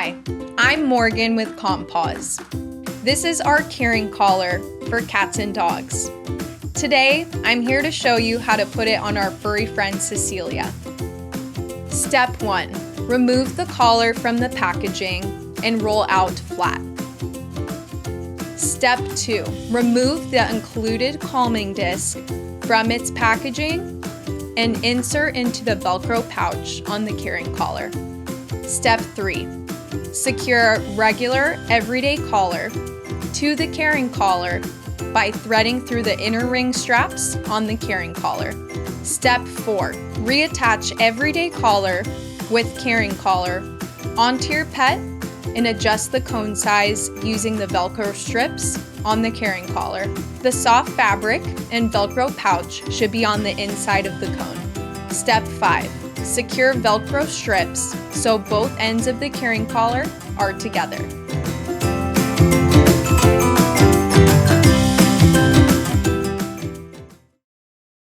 Hi, I'm Morgan with Paws. This is our caring collar for cats and dogs. Today, I'm here to show you how to put it on our furry friend Cecilia. Step 1. Remove the collar from the packaging and roll out flat. Step 2. Remove the included calming disc from its packaging and insert into the Velcro pouch on the caring collar. Step 3. Secure regular everyday collar to the caring collar by threading through the inner ring straps on the caring collar. Step 4. Reattach everyday collar with caring collar onto your pet and adjust the cone size using the Velcro strips on the caring collar. The soft fabric and Velcro pouch should be on the inside of the cone. Step 5. Secure Velcro strips so both ends of the caring collar are together.